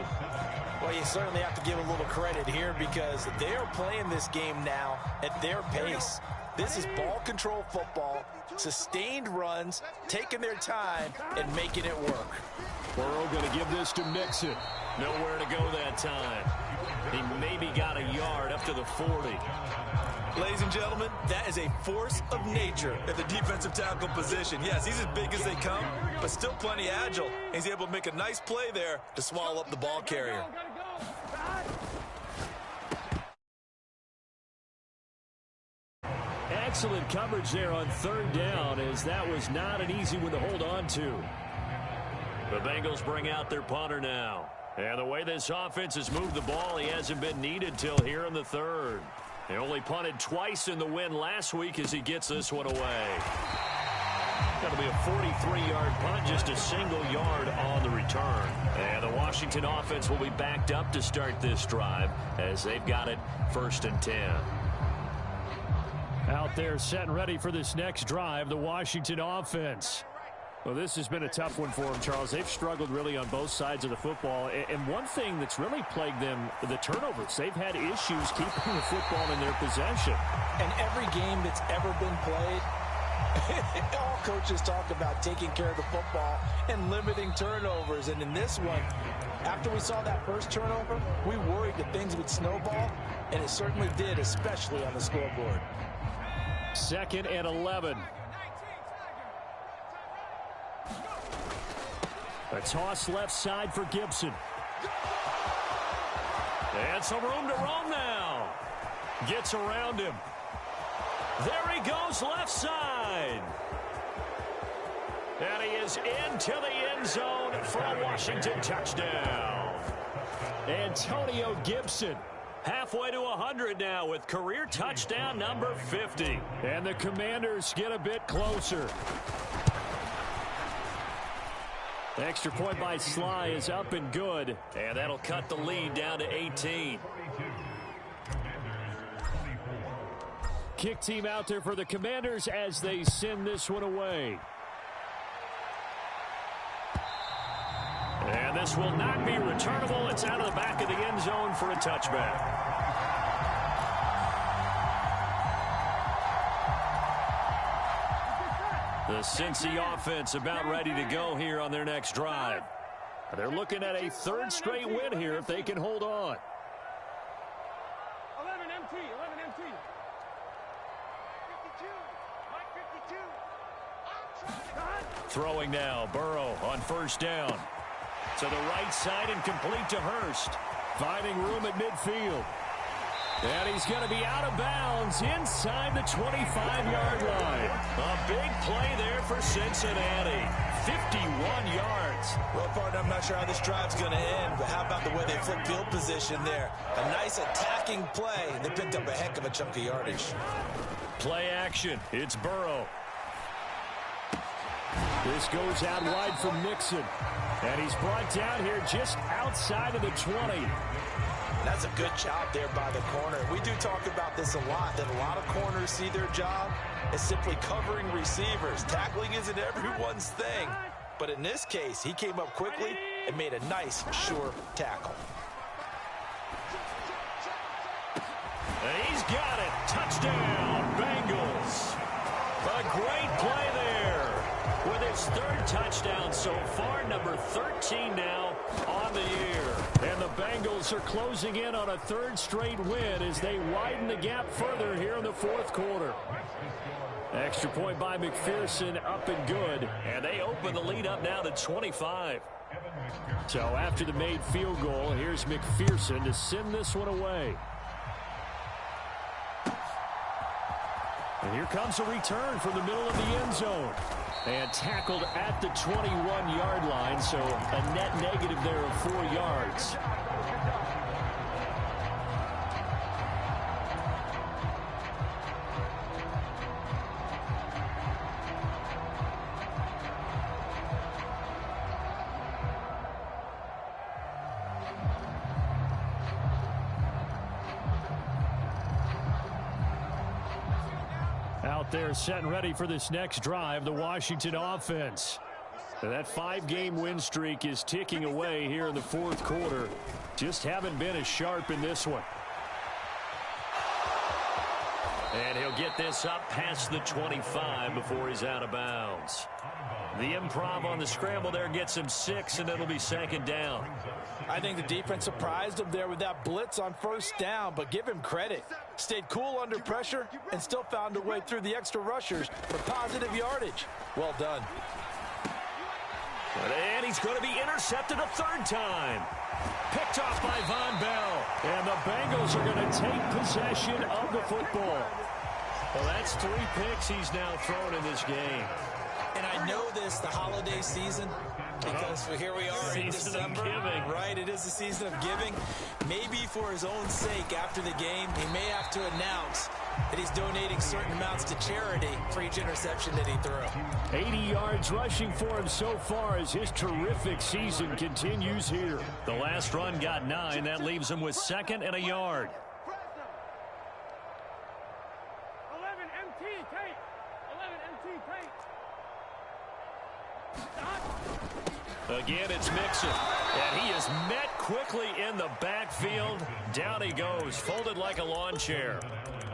[SPEAKER 3] Well, you certainly have to give a little credit here because they are playing this game now at their pace. This is ball control football, sustained runs, taking their time, and making it work.
[SPEAKER 2] Burrow going to give this to Mixon.
[SPEAKER 1] Nowhere to go that time. He maybe got a yard up to the 40.
[SPEAKER 6] Ladies and gentlemen, that is a force of nature at the defensive tackle position. Yes, he's as big as they come, but still plenty agile. He's able to make a nice play there to swallow up the ball carrier.
[SPEAKER 2] Excellent coverage there on 3rd down, as that was not an easy one to hold on to.
[SPEAKER 1] The Bengals bring out their punter now. And the way this offense has moved the ball, he hasn't been needed till here in the 3rd. He only punted twice in the win last week as he gets this one away. That'll be a 43-yard punt, just a single yard on the return. And the Washington offense will be backed up to start this drive as they've got it 1st and 10.
[SPEAKER 2] Out there set and ready for this next drive, the Washington offense. Well, this has been a tough one for them, Charles. They've struggled really on both sides of the football. And one thing that's really plagued them, the turnovers. They've had issues keeping the football in their possession.
[SPEAKER 3] And every game that's ever been played, all coaches talk about taking care of the football and limiting turnovers. And in this one, after we saw that first turnover, we worried that things would snowball, and it certainly did, especially on the scoreboard.
[SPEAKER 2] 2nd and 11. A toss left side for Gibson.
[SPEAKER 1] And some room to roam now. Gets around him. There he goes left side. And he is into the end zone for a Washington touchdown.
[SPEAKER 2] Antonio Gibson.
[SPEAKER 1] Halfway to 100 now with career touchdown number 50.
[SPEAKER 2] And the Commanders get a bit closer. The extra point by Sly is up and good.
[SPEAKER 1] And that'll cut the lead down to 18.
[SPEAKER 2] Kick team out there for the Commanders as they send this one away.
[SPEAKER 1] And this will not be returnable. It's out of the back of the end zone for a touchback. The Cincy offense about ready to go here on their next drive. They're looking at a 3rd straight win here if they can hold on.
[SPEAKER 4] 11 MT, 11 MT. 52, Mike 52.
[SPEAKER 1] Throwing now, Burrow on 1st down. To the right side and complete to Hurst.
[SPEAKER 2] Finding room at midfield. And he's going to be out of bounds inside the 25-yard line.
[SPEAKER 1] A big play there for Cincinnati. 51 yards.
[SPEAKER 6] Well, partner, I'm not sure how this drive's going to end, but how about the way they flip field position there? A nice attacking play. They picked up a heck of a chunk of yardage.
[SPEAKER 1] Play action. It's Burrow.
[SPEAKER 2] This goes out wide for Mixon. And he's brought down here just outside of the 20.
[SPEAKER 3] That's a good job there by the corner. We do talk about this a lot, that a lot of corners see their job as simply covering receivers. Tackling isn't everyone's thing. But in this case, he came up quickly and made a nice, sure tackle.
[SPEAKER 1] And he's got it. Touchdown, Bengals. A great play there. With his 3rd touchdown so far, number 13 now on the year.
[SPEAKER 2] And the Bengals are closing in on a 3rd straight win as they widen the gap further here in the 4th quarter. Extra point by McPherson, up and good.
[SPEAKER 1] And they open the lead up now to 25.
[SPEAKER 2] So after the made field goal, here's McPherson to send this one away. And here comes a return from the middle of the end zone. And tackled at the 21-yard line, so a net negative there of 4 yards. Out there set and ready for this next drive, the Washington offense. And that 5-game win streak is ticking away here in the fourth quarter. Just haven't been as sharp in this one.
[SPEAKER 1] And he'll get this up past the 25 before he's out of bounds. The improv on the scramble there gets him 6, and it'll be second down.
[SPEAKER 3] I think the defense surprised him there with that blitz on first down, but give him credit. Stayed cool under pressure and still found a way through the extra rushers for positive yardage. Well done.
[SPEAKER 1] And he's going to be intercepted a third time. Picked off by Von Bell.
[SPEAKER 2] And the Bengals are going to take possession of the football.
[SPEAKER 1] Well, that's 3 picks he's now thrown in this game.
[SPEAKER 5] And I know this, the holiday season, because here we are in December, right? It is the season of giving. Maybe for his own sake after the game, he may have to announce that he's donating certain amounts to charity for each interception that he threw.
[SPEAKER 2] 80 yards rushing for him so far as his terrific season continues here.
[SPEAKER 1] The last run got 9. That leaves him with 2nd and a yard.
[SPEAKER 4] 11 MT tape. 11 MT tape.
[SPEAKER 1] Again, it's Mixon. And he is met quickly in the backfield. Down he goes, folded like a lawn chair.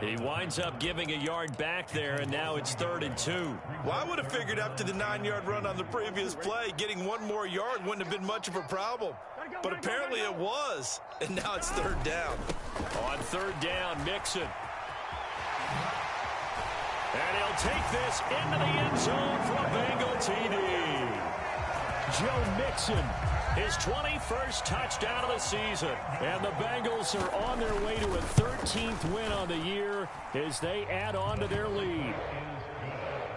[SPEAKER 1] He winds up giving a yard back there, and now it's 3rd and 2.
[SPEAKER 6] Well, I would have figured after the 9-yard run on the previous play, getting 1 more yard wouldn't have been much of a problem. But apparently it was, and now it's 3rd down.
[SPEAKER 1] On 3rd down, Mixon. And he'll take this into the end zone for a Bengal TD.
[SPEAKER 2] Joe Mixon,
[SPEAKER 1] his 21st touchdown of the season.
[SPEAKER 2] And the Bengals are on their way to a 13th win on the year as they add on to their lead.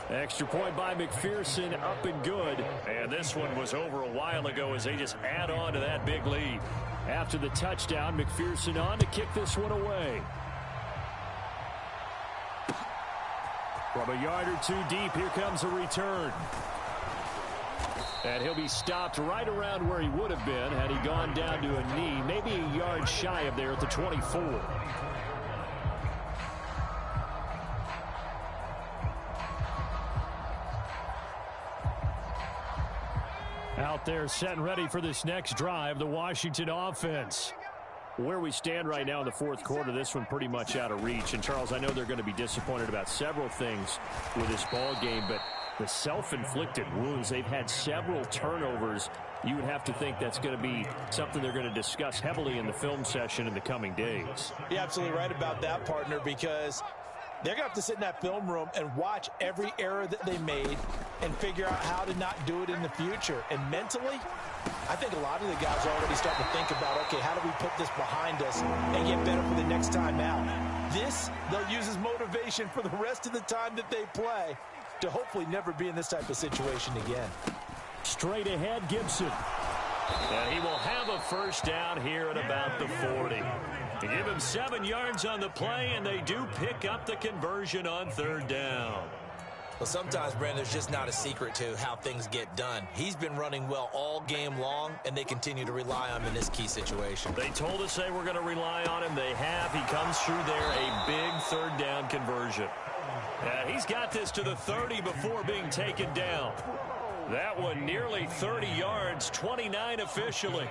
[SPEAKER 2] Extra point by McPherson, up and good.
[SPEAKER 1] And this one was over a while ago as they just add on to that big lead.
[SPEAKER 2] After the touchdown, McPherson on to kick this one away. From a yard or 2 deep, here comes a return. And he'll be stopped right around where he would have been had he gone down to a knee, maybe a yard shy of there at the 24. Out there set and ready for this next drive, the Washington offense. Where we stand right now in the fourth quarter, this one pretty much out of reach. And, Charles, I know they're going to be disappointed about several things with this ball game, but the self-inflicted wounds, they've had several turnovers. You would have to think that's going to be something they're going to discuss heavily in the film session in the coming days.
[SPEAKER 3] You're absolutely right about that, partner, because they're going to have to sit in that film room and watch every error that they made and figure out how to not do it in the future. And mentally, I think a lot of the guys are already starting to think about, okay, how do we put this behind us and get better for the next time out? This, they'll use as motivation for the rest of the time that they play to hopefully never be in this type of situation again.
[SPEAKER 2] Straight ahead, Gibson.
[SPEAKER 1] And he will have a first down here at about the 40. They give him 7 yards on the play, and they do pick up the conversion on 3rd down.
[SPEAKER 5] Well, sometimes, Brandon, there's just not a secret to how things get done. He's been running well all game long, and they continue to rely on him in this key situation.
[SPEAKER 1] They told us they were going to rely on him. They have. He comes through there, a big 3rd down conversion. He's got this to the 30 before being taken down. That one nearly 30 yards, 29 officially.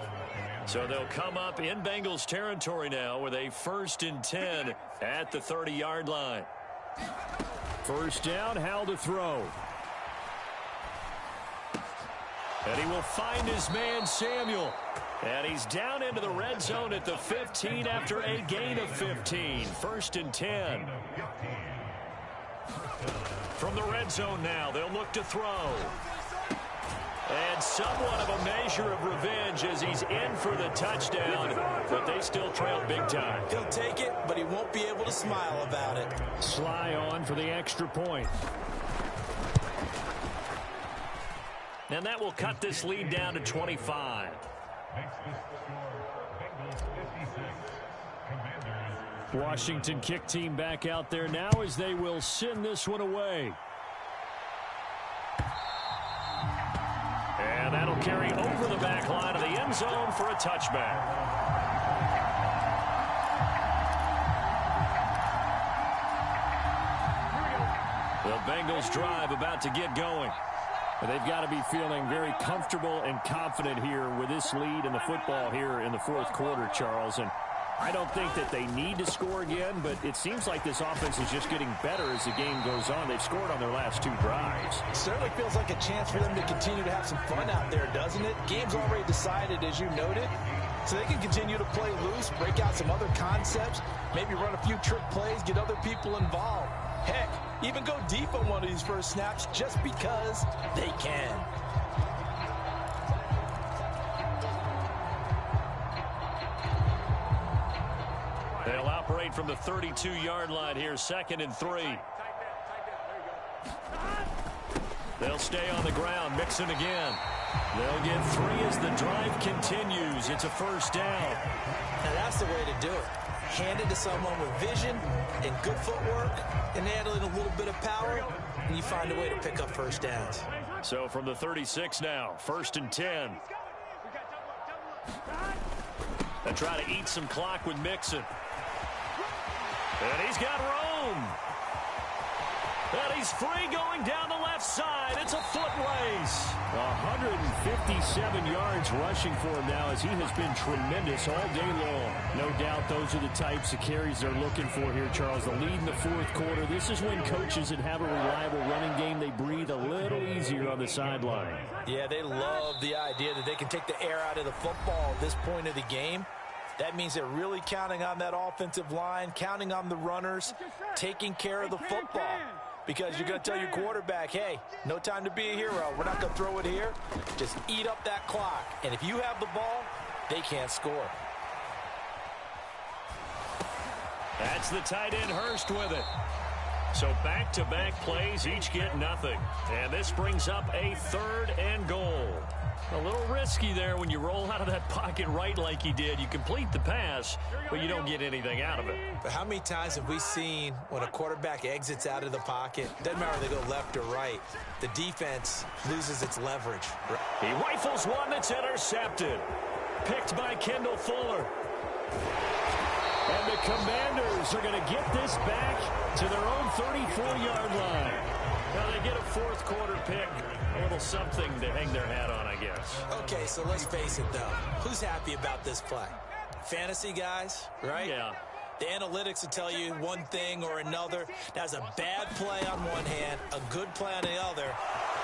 [SPEAKER 1] So they'll come up in Bengals territory now with a 1st and 10 at the 30-yard line.
[SPEAKER 2] First down, Hal to throw.
[SPEAKER 1] And he will find his man, Samuel. And he's down into the red zone at the 15 after a gain of 15. 1st and 10. From the red zone now, they'll look to throw. And somewhat of a measure of revenge as he's in for the touchdown, but they still trail big time.
[SPEAKER 3] He'll take it, but he won't be able to smile about it.
[SPEAKER 2] Sly on for the extra point.
[SPEAKER 1] And that will cut this lead down to 25.
[SPEAKER 2] Washington kick team back out there now as they will send this one away.
[SPEAKER 1] And that'll carry over the back line of the end zone for a touchback. The Bengals drive about to get going.
[SPEAKER 2] They've got to be feeling very comfortable and confident here with this lead in the football here in the fourth quarter, Charles. And I don't think that they need to score again, but it seems like this offense is just getting better as the game goes on. They've scored on their last 2 drives.
[SPEAKER 3] It certainly feels like a chance for them to continue to have some fun out there, doesn't it? Game's already decided, as you noted, so they can continue to play loose, break out some other concepts, maybe run a few trick plays, get other people involved. Heck, even go deep on one of these first snaps just because they can.
[SPEAKER 1] They'll operate from the 32-yard line here, 2nd and 3. They'll stay on the ground, Mixon again. They'll get 3 as the drive continues. It's a first down.
[SPEAKER 3] Now that's the way to do it. Hand it to someone with vision and good footwork and handling a little bit of power, and you find a way to pick up first downs.
[SPEAKER 1] So from the 36 now, 1st and 10. They try to eat some clock with Mixon. And he's got room. And he's free going down the left side. It's a foot race.
[SPEAKER 2] 157 yards rushing for him now as he has been tremendous all day long. No doubt those are the types of carries they're looking for here, Charles. The lead in the fourth quarter. This is when coaches that have a reliable running game, they breathe a little easier on the sideline.
[SPEAKER 3] Yeah, they love the idea that they can take the air out of the football at this point of the game. That means they're really counting on that offensive line, counting on the runners, taking care of the football. Because you're going to tell your quarterback, hey, no time to be a hero. We're not going to throw it here. Just eat up that clock. And if you have the ball, they can't score.
[SPEAKER 1] That's the tight end Hurst with it. So back-to-back plays, each get nothing. And this brings up a 3rd and goal. A little risky there when you roll out of that pocket right like he did. You complete the pass, but you don't get anything out of it.
[SPEAKER 3] But how many times have we seen when a quarterback exits out of the pocket, doesn't matter if they go left or right, the defense loses its leverage.
[SPEAKER 1] He rifles one that's intercepted. Picked by Kendall Fuller.
[SPEAKER 2] And the Commanders are going to get this back to their own 34-yard line.
[SPEAKER 1] Now they get a fourth quarter pick. A little something to hang their hat on, I guess.
[SPEAKER 3] Okay, so let's face it, though. Who's happy about this play? Fantasy guys, right?
[SPEAKER 1] Yeah.
[SPEAKER 3] The analytics will tell you one thing or another. That's a bad play on one hand, a good play on the other,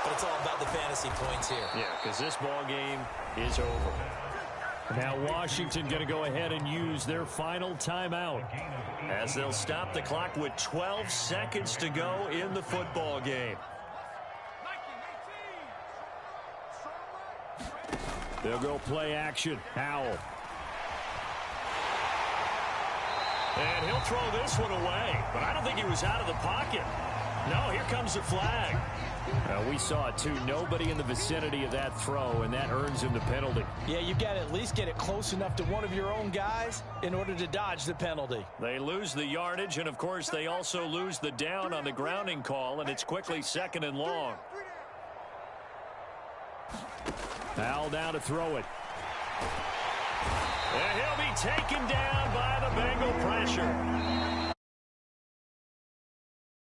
[SPEAKER 3] but it's all about the fantasy points here.
[SPEAKER 1] Yeah, because this ball game is over.
[SPEAKER 2] Now Washington going to go ahead and use their final timeout
[SPEAKER 1] as they'll stop the clock with 12 seconds to go in the football game.
[SPEAKER 2] They'll go play action. Howell.
[SPEAKER 1] And he'll throw this one away, but I don't think he was out of the pocket. No, here comes the flag.
[SPEAKER 2] We saw it too. Nobody in the vicinity of that throw, and that earns him the penalty.
[SPEAKER 3] Yeah, you've got to at least get it close enough to one of your own guys in order to dodge the penalty.
[SPEAKER 1] They lose the yardage, and of course they also lose the down on the grounding call, and it's quickly 2nd and long.
[SPEAKER 2] Foul down to throw it.
[SPEAKER 1] And he'll be taken down by the Bengal pressure.